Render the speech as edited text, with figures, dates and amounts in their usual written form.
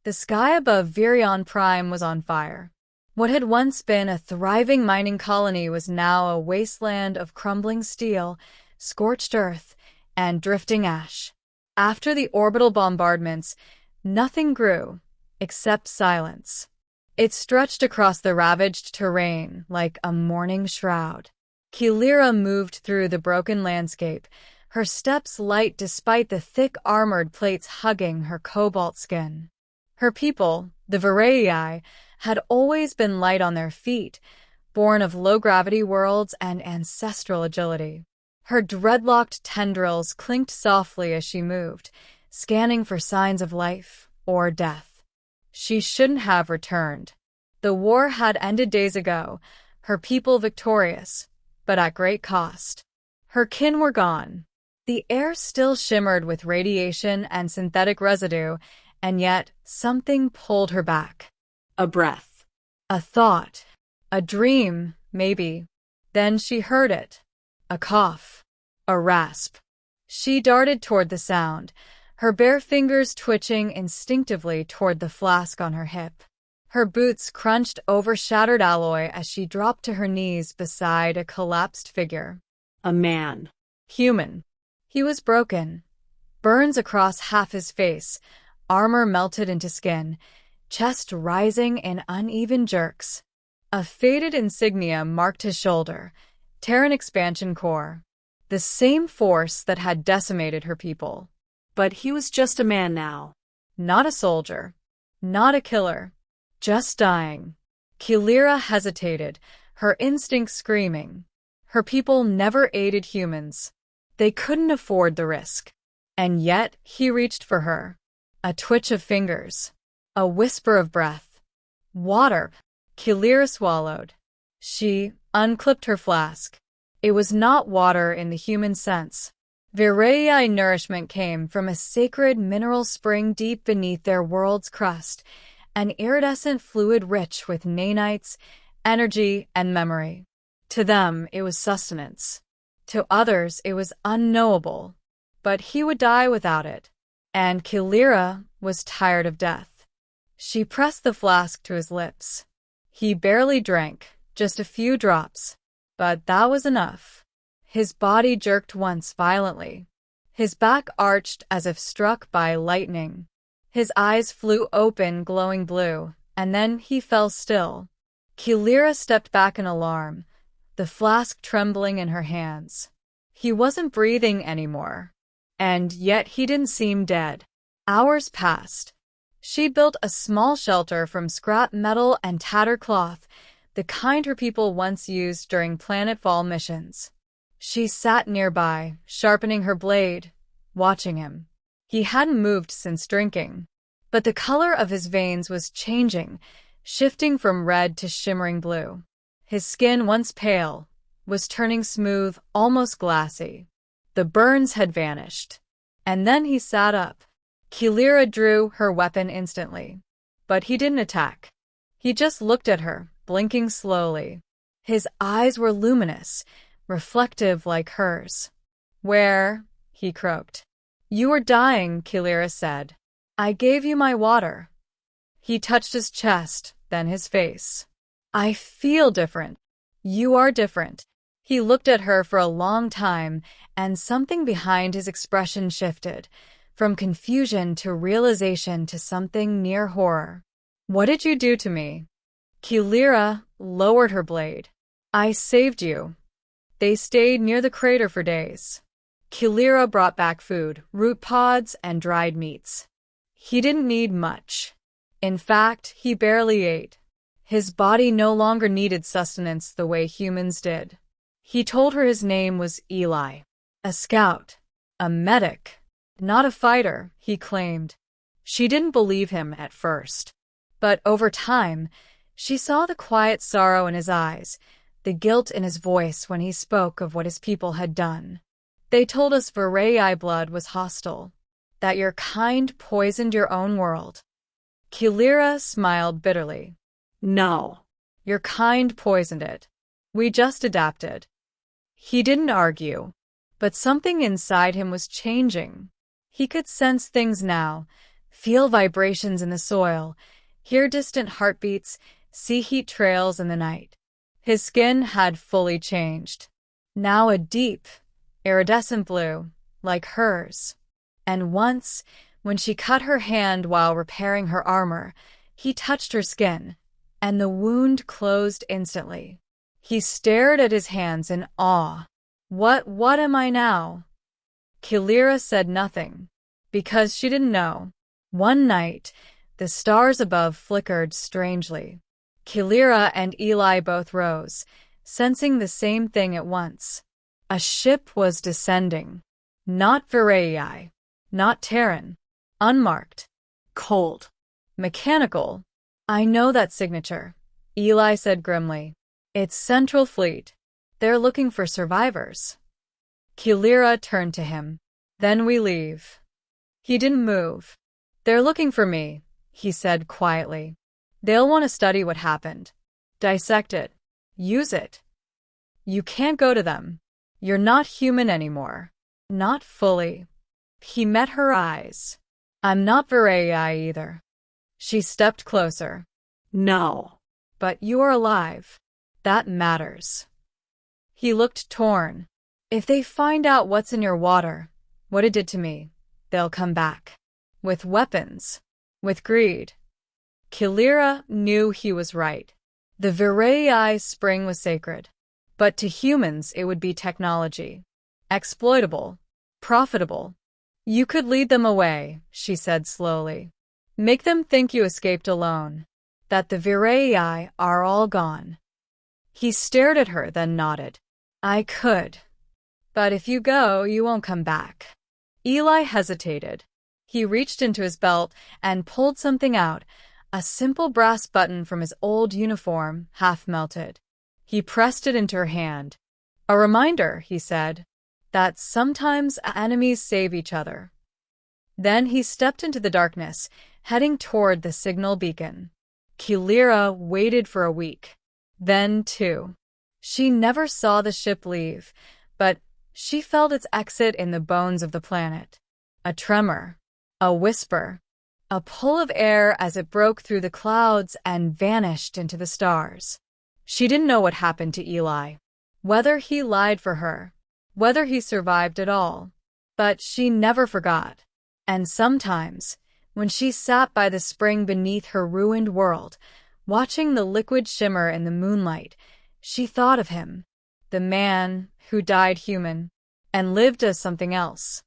The sky above Virion Prime was on fire. What had once been a thriving mining colony was now a wasteland of crumbling steel, scorched earth, and drifting ash. After the orbital bombardments, nothing grew, except silence. It stretched across the ravaged terrain like a mourning shroud. Kaelira moved through the broken landscape, her steps light despite the thick armored plates hugging her cobalt skin. Her people, the Viraei, had always been light on their feet, born of low-gravity worlds and ancestral agility. Her dreadlocked tendrils clinked softly as she moved, scanning for signs of life or death. She shouldn't have returned. The war had ended days ago, her people victorious, but at great cost. Her kin were gone. The air still shimmered with radiation and synthetic residue, and yet something pulled her back. A breath. A thought. A dream, maybe. Then she heard it. A cough. A rasp. She darted toward the sound, her bare fingers twitching instinctively toward the flask on her hip. Her boots crunched over shattered alloy as she dropped to her knees beside a collapsed figure. A man. Human. He was broken. Burns across half his face, armor melted into skin, chest rising in uneven jerks. A faded insignia marked his shoulder, Terran expansion core, the same force that had decimated her people. But he was just a man now. Not a soldier. Not a killer. Just dying. Kaelira hesitated, her instincts screaming. Her people never aided humans. They couldn't afford the risk. And yet he reached for her. A twitch of fingers. A whisper of breath. Water. Kaelira swallowed. She unclipped her flask. It was not water in the human sense. Viraei nourishment came from a sacred mineral spring deep beneath their world's crust, an iridescent fluid rich with nanites, energy, and memory. To them, it was sustenance. To others, it was unknowable. But he would die without it. And Kaelira was tired of death. She pressed the flask to his lips. He barely drank, just a few drops. But that was enough. His body jerked once violently. His back arched as if struck by lightning. His eyes flew open, glowing blue, and then he fell still. Kaelira stepped back in alarm, the flask trembling in her hands. He wasn't breathing anymore. And yet he didn't seem dead. Hours passed. She built a small shelter from scrap metal and tattered cloth, the kind her people once used during planetfall missions. She sat nearby, sharpening her blade, watching him. He hadn't moved since drinking, but the color of his veins was changing, shifting from red to shimmering blue. His skin, once pale, was turning smooth, almost glassy. The burns had vanished. And then he sat up. Kaelira drew her weapon instantly. But he didn't attack. He just looked at her, blinking slowly. His eyes were luminous, reflective like hers. "Where?" he croaked. "You were dying," Kaelira said. "I gave you my water." He touched his chest, then his face. "I feel different. You are different." He looked at her for a long time, and something behind his expression shifted, from confusion to realization to something near horror. "What did you do to me?" Kaelira lowered her blade. "I saved you." They stayed near the crater for days. Kaelira brought back food, root pods, and dried meats. He didn't need much. In fact, he barely ate. His body no longer needed sustenance the way humans did. He told her his name was Eli. A scout. A medic. Not a fighter, he claimed. She didn't believe him at first. But over time, she saw the quiet sorrow in his eyes, the guilt in his voice when he spoke of what his people had done. "They told us Viraei blood was hostile, that your kind poisoned your own world." Kaelira smiled bitterly. "No. Your kind poisoned it. We just adapted." He didn't argue, but something inside him was changing. He could sense things now, feel vibrations in the soil, hear distant heartbeats, see heat trails in the night. His skin had fully changed. Now a deep, iridescent blue, like hers. And once, when she cut her hand while repairing her armor, he touched her skin, and the wound closed instantly. He stared at his hands in awe. What am I now? Kaelira said nothing, because she didn't know. One night, the stars above flickered strangely. Kaelira and Eli both rose, sensing the same thing at once. A ship was descending. Not Virei, not Terran. Unmarked. Cold. Mechanical. I know that signature, Eli said grimly. It's Central Fleet. They're looking for survivors. Kaelira turned to him. Then we leave. He didn't move. They're looking for me, he said quietly. They'll want to study what happened. Dissect it. Use it. You can't go to them. You're not human anymore. Not fully. He met her eyes. I'm not Virei either. She stepped closer. No. But you're alive. That matters. He looked torn. If they find out what's in your water, what it did to me, they'll come back. With weapons. With greed. Kaelira knew he was right. The Virei spring was sacred. But to humans it would be technology. Exploitable. Profitable. You could lead them away, she said slowly. Make them think you escaped alone. That the Virei are all gone. He stared at her, then nodded. I could. But if you go, you won't come back. Eli hesitated. He reached into his belt and pulled something out, a simple brass button from his old uniform, half melted. He pressed it into her hand. A reminder, he said, that sometimes enemies save each other. Then he stepped into the darkness, heading toward the signal beacon. Kaelira waited for a week. Then two. She never saw the ship leave, but she felt its exit in the bones of the planet. A tremor. A whisper. A pull of air as it broke through the clouds and vanished into the stars. She didn't know what happened to Eli. Whether he lied for her. Whether he survived at all. But she never forgot. And sometimes, when she sat by the spring beneath her ruined world, watching the liquid shimmer in the moonlight, she thought of him, the man who died human and lived as something else.